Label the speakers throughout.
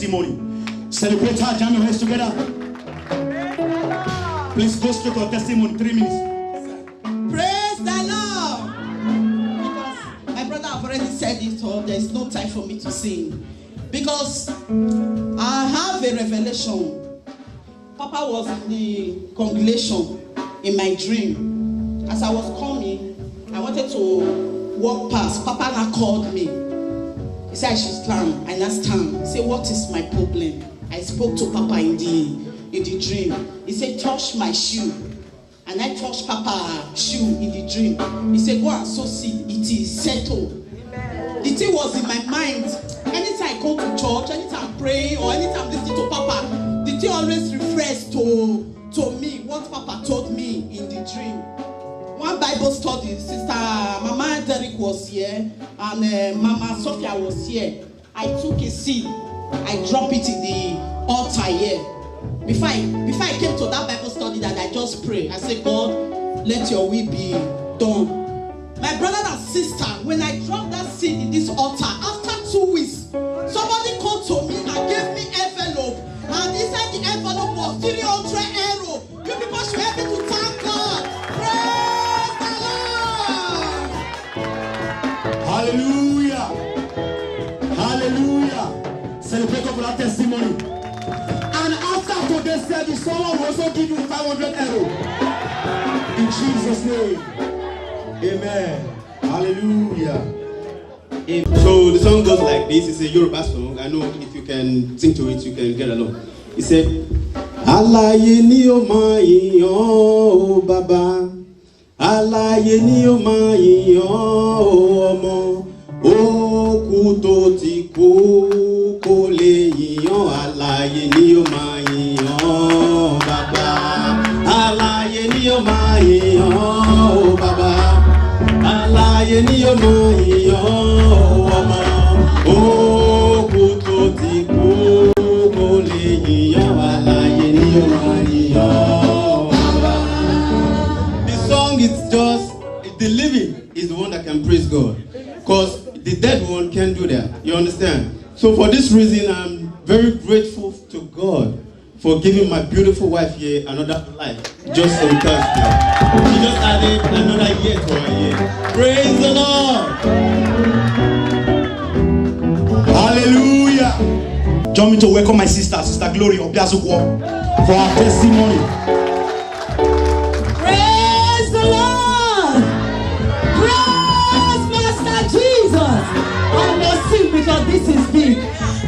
Speaker 1: testimony. Celebrate her, jam your hands together. Please go straight to your testimony, 3 minutes.
Speaker 2: Praise the Lord. Because my brother have already said it all, there is no time for me to sing. Because I have a revelation. Papa was in the congregation in my dream. As I was coming, I wanted to walk past. Papa now called me. He said I should stand. I now stand. He said, what is my problem? I spoke to Papa in the dream. He said, touch my shoe. And I touched Papa's shoe in the dream. He said, go and sow seed. It is settled. The thing was in my mind. Anytime I go to church, anytime I'm praying, or anytime I'm listening to Papa, the thing always refers to me, what Papa told me in the dream. One Bible study, Sister Mama Derek was here, and Mama Sophia was here. I took a seed, I dropped it in the altar here. Before I came to that Bible study that I just prayed, I said, God, let your will be done. My brother and sister, when I dropped that seed in this altar, after 2 weeks, somebody called to me and gave me envelope. And inside the envelope was 300 euros. You people should help me to thank God. Praise the Lord.
Speaker 1: Hallelujah. Hallelujah. Celebrate for that testimony. And after today's service, someone will also give you 500 euros. In Jesus' name. Amen. Hallelujah.
Speaker 3: So the song goes like this. It's a Yoruba song. I know if you can sing to it, you can get along. He said, Alaye ni o ma yiyan o baba, Alaye ni o ma yiyan o omo, oku to ti ku ko le yiyan, Alaye ni o ma yiyan o baba, Alaye ni o ma yiyan o baba, Alaye ni o ma yiyan o omo, oku to ti ku ko le yiyan, Alaye ni o ma yiyan o baba. The song is just, the living is the one that can praise God, because the dead one can't do that. You understand? So for this reason, I'm very grateful to God for giving my beautiful wife here another life, just on Thursday. She just added another year to her year. Praise the Lord!
Speaker 1: Hallelujah. Join me to welcome my sister, Sister Glory Obiazukwo, for her testimony.
Speaker 2: Praise the Lord. Praise Master Jesus. I must sing because this is big.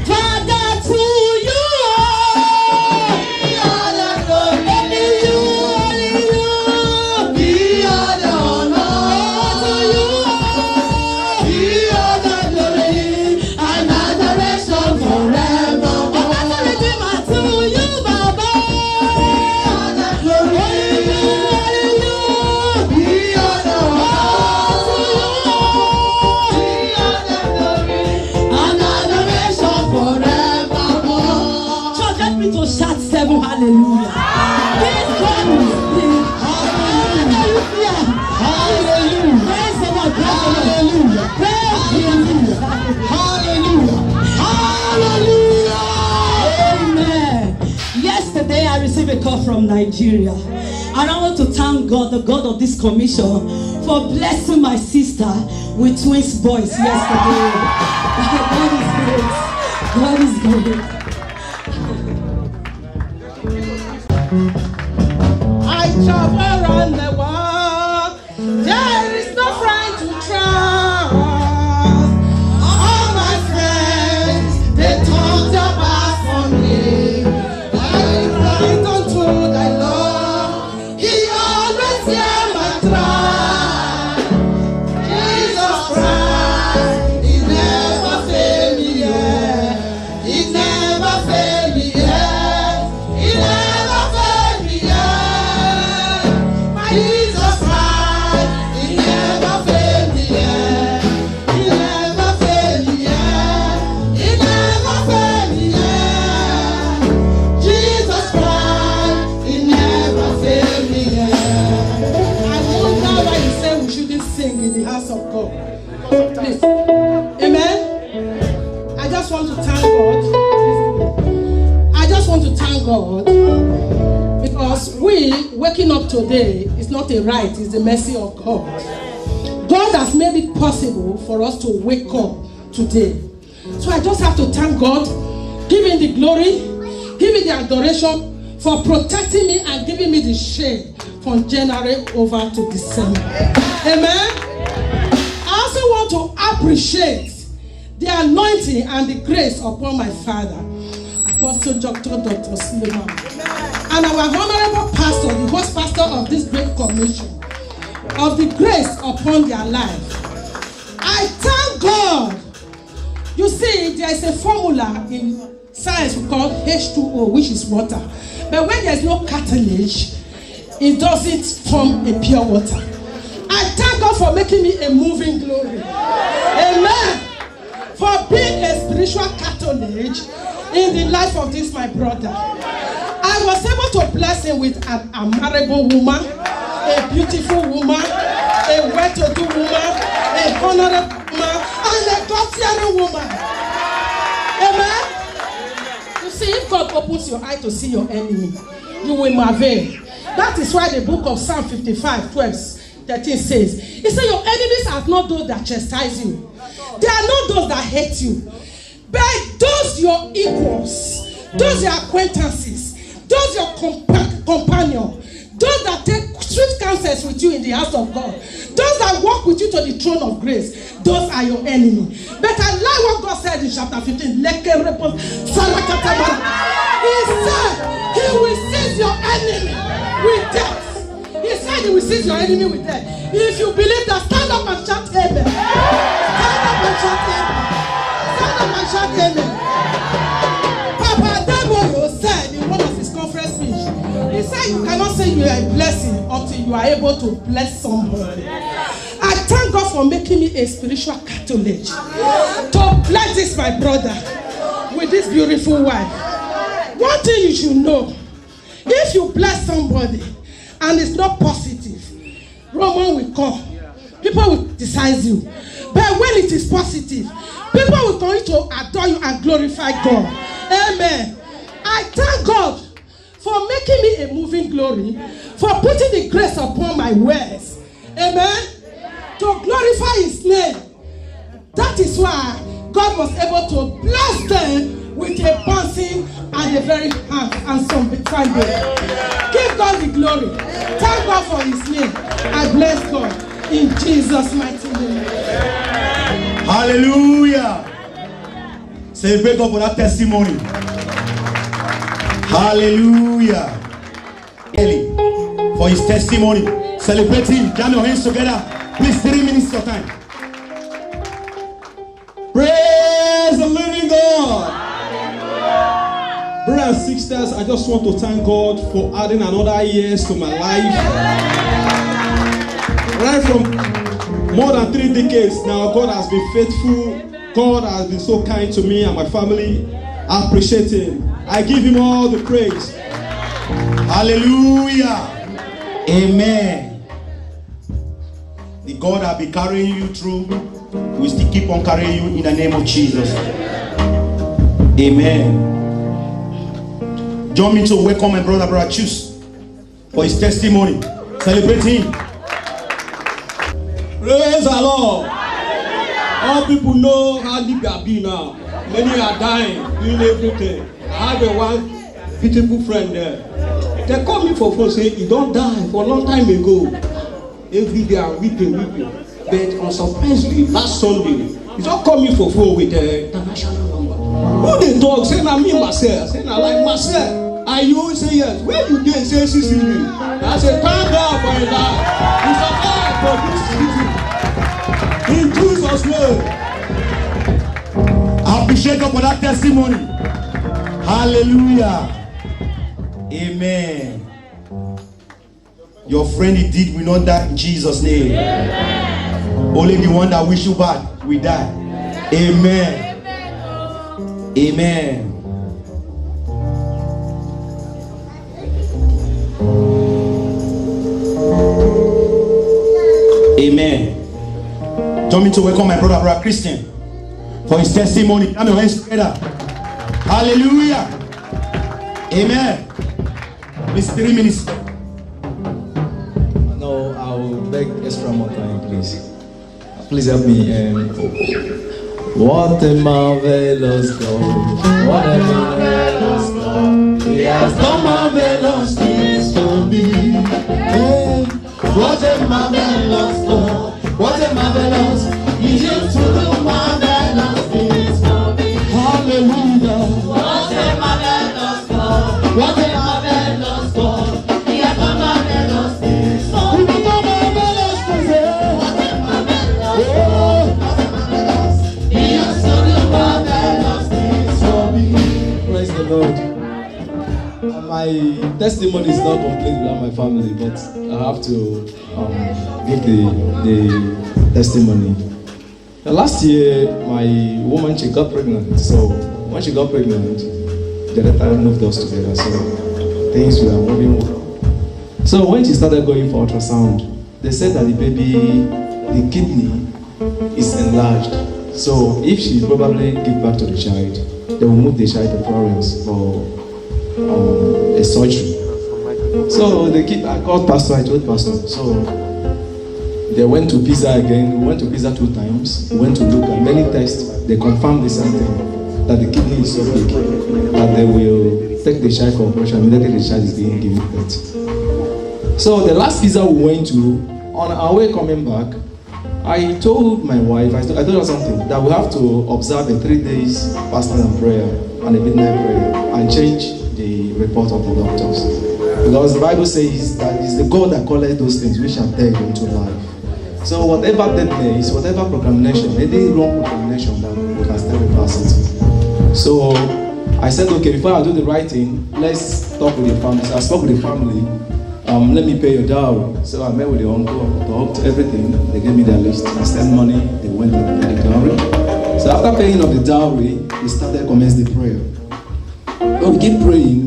Speaker 2: Father, to you. Hallelujah. This God is big. Hallelujah. Hallelujah. Praise the Lord. Hallelujah. Hallelujah. Hallelujah. Hallelujah. Amen. Yesterday I received a call from Nigeria. And I want to thank God, the God of this commission, for blessing my sister with twins boys yesterday. God is great. God is great. I travel around the world. There is no friend to trust. All my friends, they turn their back on me. I cry unto thy Lord. He always hear my cry. Jesus Christ, He never fail me yet. He never fail me yet. He never fail me yet. Jesus Christ, He never fail me yet. He never fail me yet. He never fail me yet. Jesus Christ, He never fail me yet. I wonder why you say we shouldn't sing in the house of God. Please. Amen. I just want to thank God.
Speaker 4: want to thank God because waking up today is not a right, it's the mercy of God. God has made it possible for us to wake up today. So I just have to thank God, give him the glory, give him the adoration for protecting me and giving me the shade from January over to December. Amen. I also want to appreciate the anointing and the grace upon my father, Apostle Dr. Suleiman, and our honorable pastor, the host pastor of this great commission, of the grace upon their life. I thank God. You see, there is a formula in science we call H2O, which is water. But when there is no cartilage, it doesn't form a pure water. I thank God for making me a moving glory. Amen. For being a spiritual cartilage in the life of this my brother. I was able to bless him with an unmarriable woman, a beautiful woman, a well-to-do woman, a honorable woman, and a God-fearing woman. Amen. You see, if God opens your eye to see your enemy, you will marvel. That is why the book of Psalm 55:12-13 says, he said, your enemies are not those that chastise you. They are not those that hate you. But those your equals, those your acquaintances, those your companions, those that take sweet counsels with you in the house of God, those that walk with you to the throne of grace, those are your enemy. But I like what God said in chapter 15. He said he will seize your enemy with death. He said he will seize your enemy with death. If you believe that, stand up and shout amen. Stand up and shout amen. Stand up and shout amen. Papa Adeboyo said in one of his conference speech, he said you cannot say you are a blessing until you are able to bless somebody. I thank God for making me a spiritual cartilage to bless this my brother with this beautiful wife. One thing you should know, if you bless somebody and it's not positive, Roman will come. People will criticize you. But when it is positive, people will continue to adore you and glorify God. Amen. I thank God for making me a moving glory, for putting the grace upon my words. Amen. To glorify his name. That is why God was able to bless them with a bouncing and a very handsome Sunday. Give God the glory. Thank God for his name. I bless God in Jesus' mighty name.
Speaker 1: Hallelujah. Celebrate God for that testimony. Hallelujah. Eli, for his testimony. Celebrate him. Jam your hands together. Please, 3 minutes of time. Praise the living God. Brothers and sisters, I just want to thank God for adding another years to my life. Right from more than 3 decades now, God has been faithful. God has been so kind to me and my family. I appreciate him. I give him all the praise. Hallelujah. Amen. The God that will be carrying you through will still keep on carrying you in the name of Jesus. Amen. Join me to welcome my brother Chus for his testimony. Celebrate him.
Speaker 5: Praise the Lord. All people know how Libya be now. Many are dying, doing everything. I have a one beautiful friend there. They call me for phone saying he don't die for a long time ago. Every day I'm weeping. But unsurprisingly, last Sunday, he just called me for phone with the international number. Who they talk? Say na me Marcel. Say na like Marcel. And you always say yes. Where you dey? Say Sicily. I say thank God for his life. He survived for this city. In Jesus' name.
Speaker 1: I appreciate God for that testimony. Hallelujah. Amen. Your friend indeed will not die in Jesus' name. Amen. Only the one that wish you bad will die. Amen. Amen. Amen. Join me to welcome my brother Christian for his testimony. Come your hands together. Hallelujah. Amen. Please, 3 minutes.
Speaker 6: No, I'll beg extra more time, please. Please help me. What a marvelous God. What a marvelous God. He has done marvelous things for me. Hey, what a marvelous God. What a marvelous. He used to do marvelous things for me. Hallelujah. What a marvelous God. What a marvelous God. He has done marvelous things for me. What a marvelous things. What a marvelous. He used to do marvelous things for me. Praise the Lord. My testimony is not complete without my family, but I have to give the testimony. Last year, my woman, she got pregnant. So when she got pregnant, the other time moved us together. So things were moving well. So when she started going for ultrasound, they said that the baby, the kidney is enlarged. So if she probably give back to the child, they will move the child to Florence for a surgery. So I called Pastor, I told Pastor. So they went to Pisa again. We went to Pisa 2 times. We went to look at many tests. They confirmed the same thing, that the kidney is so big that they will take the child for operation immediately the child is being given birth. So the last Pisa we went to, on our way coming back, I told my wife, I told her something, that we have to observe a 3 days fasting and prayer and a midnight prayer and change the report of the doctors. Because the Bible says that it's the God that calleth those things which are dead into life. So whatever deadness, whatever proclamation, any wrong proclamation, that we can still reverse it. So I said, okay, before I do the right thing, let's talk with the family. So I spoke with the family. Let me pay your dowry. So I met with the uncle, talked everything. They gave me their list. I sent money. They went to pay the dowry. So after paying off the dowry, we started commence the prayer. But we keep praying.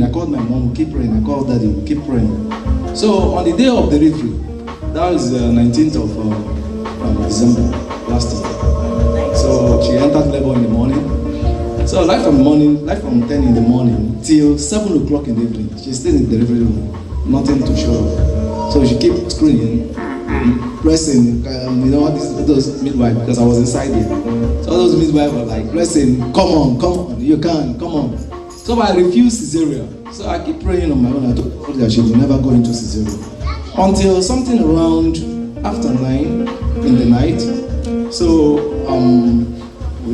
Speaker 6: I called my mom, we keep praying. I called daddy, we keep praying. So on the day of delivery, that was 19th of December last year. So she entered labor in the morning. So right from 10 in the morning till 7 o'clock in the evening, she's still in the delivery room, nothing to show her. So she kept screaming, pressing, those midwives, because I was inside there. So those midwives were like pressing, come on, you can, come on. So I refused cesarean. So I keep praying on my own. I told her that she will never go into cesarean. Until something around after 9 in the night. So,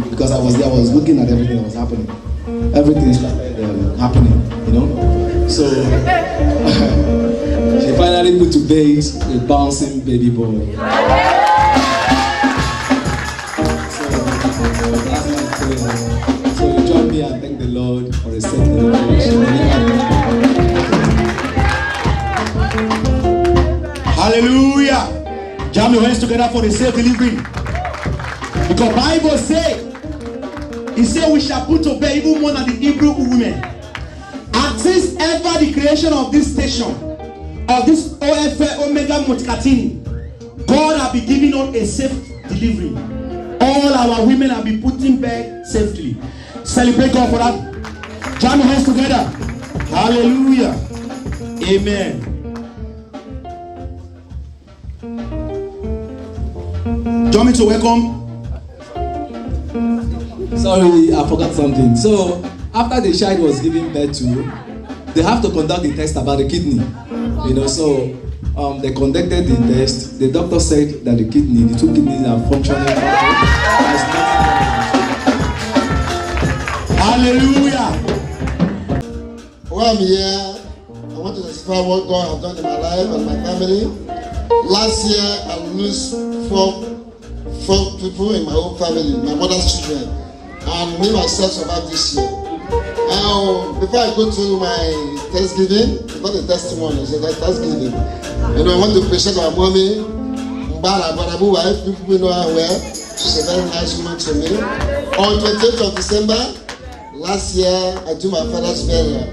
Speaker 6: because I was there, I was looking at everything that was happening. Everything started happening, So, she finally put to bed a bouncing baby boy. So you join me and thank the Lord for a safe celebration.
Speaker 1: Hallelujah. Jam your hands together for the safe delivery. Because Bible says, it says we shall put to bed even more than the Hebrew women. And since ever the creation of this station, of this OFA Omega Motikatini, God has been giving us a safe delivery. All our women have been put in bed safely. Celebrate God for that. Jam your hands together. Hallelujah. Amen. Do you want me to welcome?
Speaker 6: Sorry, I forgot something. So, after the child was given birth to, they have to conduct the test about the kidney. So they conducted the test. The doctor said that the 2 kidneys are functioning.
Speaker 1: Hallelujah.
Speaker 7: While I'm here, I want to testify what God has done in my life and my family. Last year, I lost four people in my own family, my mother's children, and me myself survived this year. Before I go to my Thanksgiving, it's not a testimony, it's a Thanksgiving. I want to appreciate my mommy, Mbara Barabu wife. People know her well. She's a very nice woman to me. On 28th of December last year, I do my father's burial.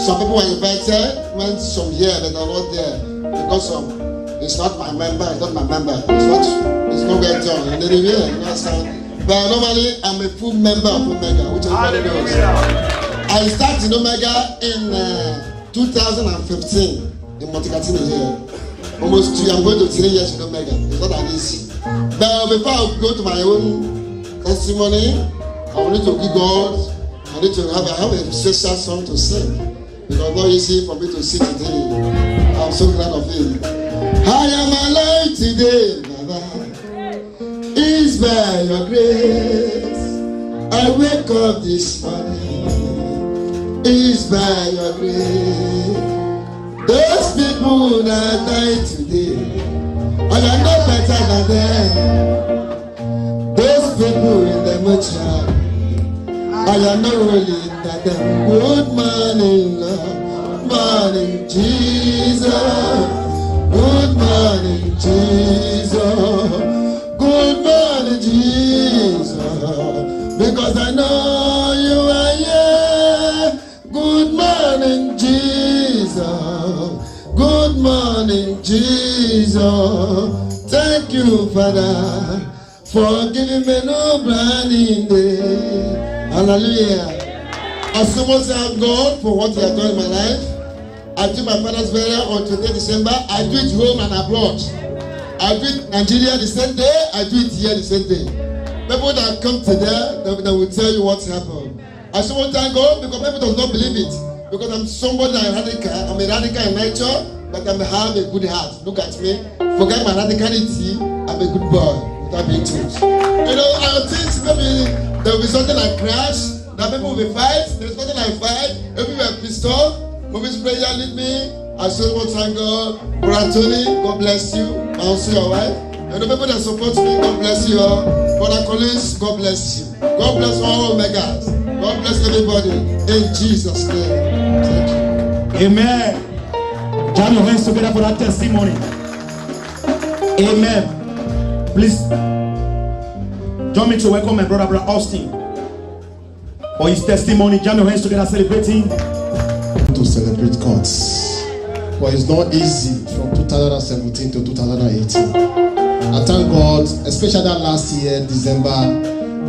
Speaker 7: Some people were invited, went some here, but they're not there because it's not my member. It's not my member. It's not well done. In any way, you understand? But normally, I'm a full member of Omega, which everybody knows. I started in Omega in 2015 in Montecatini here. Almost 2, I'm going to 3 years in Omega. It's not an easy. But before I go to my own testimony, I need to give God. I need to have a special song to sing. Because not easy for me to sing today. I'm so glad of it. I am alive today, Baba. It's by your grace. I wake up this morning. It's by your grace. Those people that died today, and I know better than them. Those people in the mortuary, I am not really that them. Good morning, Lord. Morning, Jesus. Good morning, Jesus. Good morning, Jesus. Because I know you are here. Good morning, Jesus. Good morning, Jesus. Thank you, Father, for giving me no brand day. Hallelujah. I so much thank God for what He has done in my life. I do my father's burial on 20th December. I do it home and abroad. I do it in Nigeria the same day. I do it here the same day. People that come to there, they will tell you what happened. I so much thank God because people do not believe it. Because I'm somebody that I'm a radical in nature, but I have a good heart. Look at me. Forget my radicality. I'm a good boy without being told. You know, I think maybe there will be something like crash. That people will be fight. There's something like fight. People will be pissed off. Movies prayer lead me. I so much thank God. Brother Tony, God bless you. And also your wife. And the people that support me, God bless you all. Brother Collins, God bless you. God bless all Omegas. God bless everybody. In Jesus' name. Thank you.
Speaker 1: Amen. Jam your hands together for that testimony. Amen. Please join me to welcome my brother Austin for his testimony. Jam your hands together, celebrating.
Speaker 8: To celebrate God's, but it's not easy from 2017 to 2018. I thank God, especially that last year, December,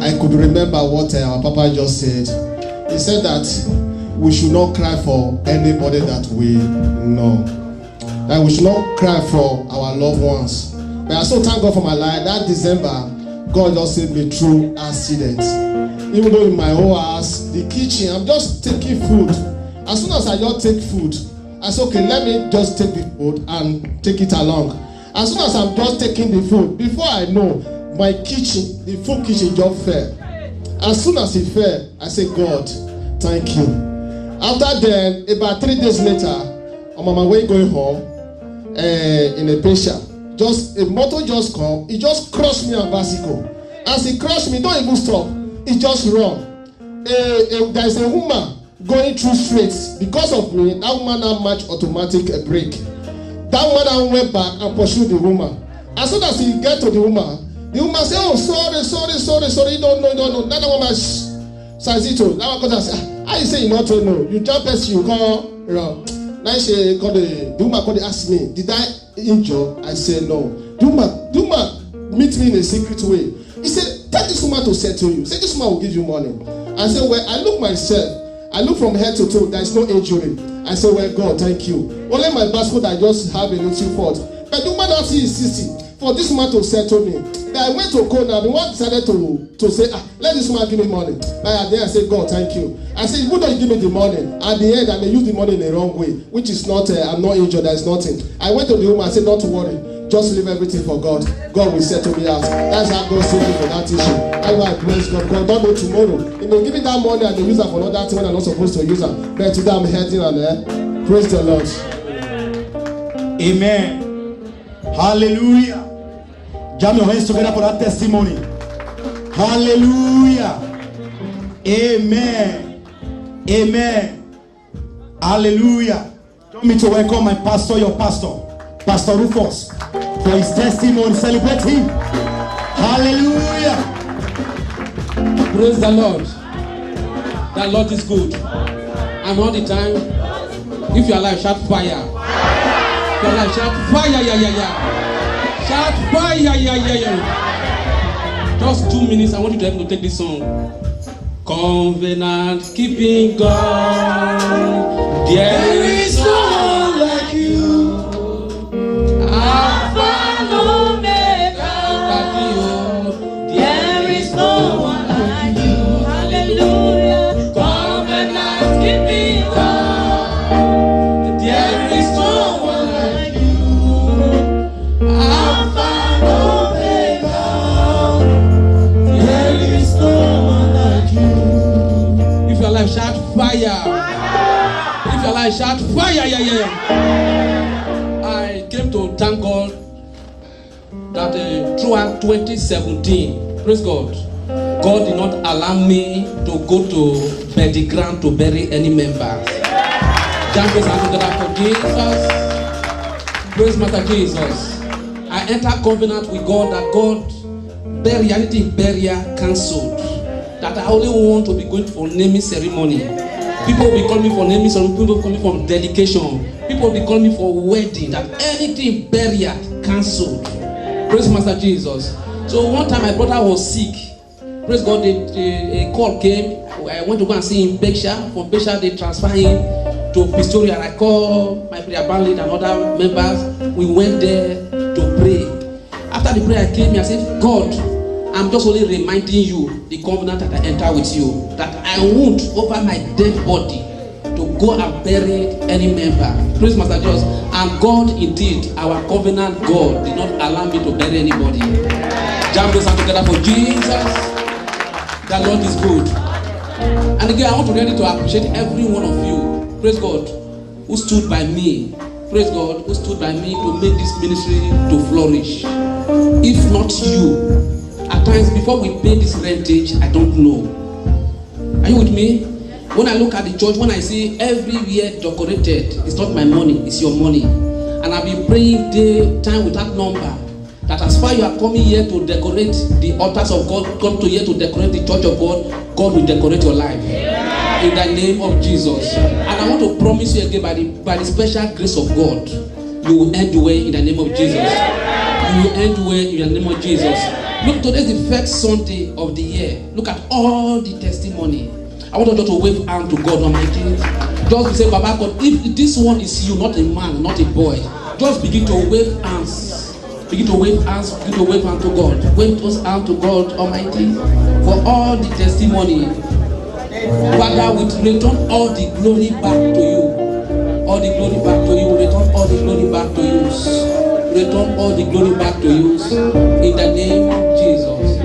Speaker 8: I could remember what our Papa just said. He said that we should not cry for anybody that we know. That we should not cry for our loved ones. But I so thank God for my life. That December, God just saved me through accident. Even though in my whole house, the kitchen, I'm just taking food. As soon as I just take food, I said, okay, let me just take the food and take it along. As soon as I'm just taking the food, before I know, my kitchen, the food kitchen just fell. As soon as it fell, I said, God, thank you. After then, about 3 days later, I'm on my way going home in a patient. Just a motor just come, it just crushed me on bicycle. As it crushed me, don't even stop, it just run. There's a woman going through streets. Because of me, that woman now match automatic brake. That woman now went back and pursued the woman. As soon as he get to the woman said, oh, sorry. No. That woman says it to. That one comes and says, how you say you not to know? You jump as you call. Now she called the woman called ask me, did I injure? I said no. The woman meet me in a secret way. He said, tell this woman to settle you. Say this woman will give you money. I said, well, I look myself. I look from head to toe, there is no injury. I said, well, God, thank you. Only my passport, I just have a little fault. But the woman also insisted for this man to settle me. Then I went to Kona, the one decided to say, let this man give me money. But at the end, I said, God, thank you. I said, who don't give me the money? At the end, I may use the money in the wrong way, which is not, I'm not injured, there is nothing. I went to the woman, I said, not to worry. Just leave everything for God. God will settle me out. That's how God saved me for that issue. I bless God. God don't know tomorrow. He may give me that money and they use it for another thing when I'm not supposed to use it. But today I'm heading on there. Praise the Lord.
Speaker 1: Amen. Hallelujah. Jam your hands together for that testimony. Hallelujah. Amen. Amen. Hallelujah. Join me to welcome my pastor, your pastor, Pastor Rufus, for his testimony. Celebrate him. Hallelujah.
Speaker 9: Praise the Lord. The Lord is good. And all the time, if you are alive, shout fire. If you are alive, shout fire. Shout fire. Just 2 minutes. I want you to help me to take this song. Covenant keeping God, there is no one like you. Alpha and Omega, there is no one like you. Hallelujah. Covenant keeping God, there is no one like you. Alpha and Omega, there is no one like you. If your life shout fire. If your life shout fire, yeah. I came to thank God that throughout 2017, praise God, God did not allow me to go to Betty Grant to bury any members. Thank praise together for Jesus. Praise Master Jesus. I entered covenant with God that God bury anything burial cancelled. That I only want to be going for naming ceremony. People will be calling me for naming ceremony. People will call me for dedication. People will be calling me for wedding. That anything burial cancelled. Praise Master Jesus. So one time my brother was sick. Praise God, a call came. I went to go and see him in Berkshire. From Berkshire they transfer him to Pistoria. And I called my prayer band leader and other members. We went there to pray. After the prayer I came here, I said, God, I'm just only reminding you the covenant that I enter with you, that I won't over my dead body to go and bury any member. Praise Master Jesus. And God indeed, our covenant God, did not allow me to bury anybody. Jam those hands together for Jesus. The Lord is good. And again, I want to really to appreciate every one of you, praise God, who stood by me. Praise God, who stood by me to make this ministry to flourish. If not you, at times before we pay this rentage, I don't know. Are you with me? When I look at the church, when I see every year decorated, it's not my money, it's your money. And I've been praying day, time without number, that as far you are coming here to decorate the altars of God, come to here to decorate the church of God, God will decorate your life. In the name of Jesus. And I want to promise you again, by the special grace of God, you will end well in the name of Jesus. You will end well in the name of Jesus. Look, today is the first Sunday of the year. Look at all the testimony. I want you to wave hand to God Almighty. Just say, Baba God, if this one is you, not a man, not a boy, just begin to wave hands. Begin to wave hands. Begin to wave hand to God. Wave those hands to God Almighty for all the testimony. Father, we return all the glory back to you. All the glory back to you. Return all the glory back to you. Return all the glory back to you. In the name of Jesus.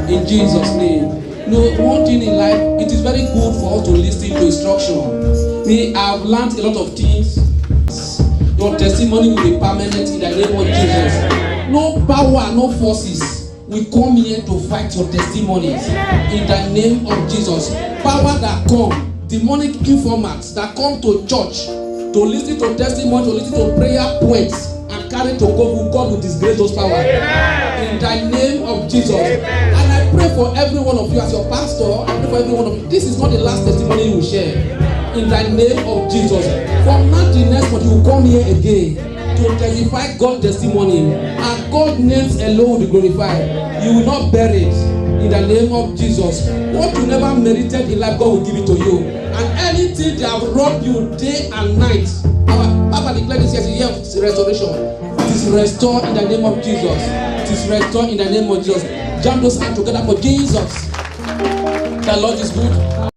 Speaker 9: In Jesus' name. You know, one thing in life, it is very good for us to listen to instruction. Me, I have learned a lot of things. Your testimony will be permanent in the name of Jesus. No power, no forces will come here to fight your testimonies. In the name of Jesus. Power that come, demonic informants that come to church to listen to testimony, to listen to prayer points, and carry to God will disgrace those powers. In the name of Jesus. And I pray for every one of you as your pastor. I pray for every one of you. This is not the last testimony you will share. In the name of Jesus. From now to next month, you will come here again to testify God's testimony. And God's names alone will be glorified. You will not bury it. In the name of Jesus. What you never merited in life, God will give it to you. And anything they have robbed you day and night, our Papa declared this year of restoration. It is restored in the name of Jesus. It is restored in the name of Jesus. Jam those hands together for Jesus. The Lord is good.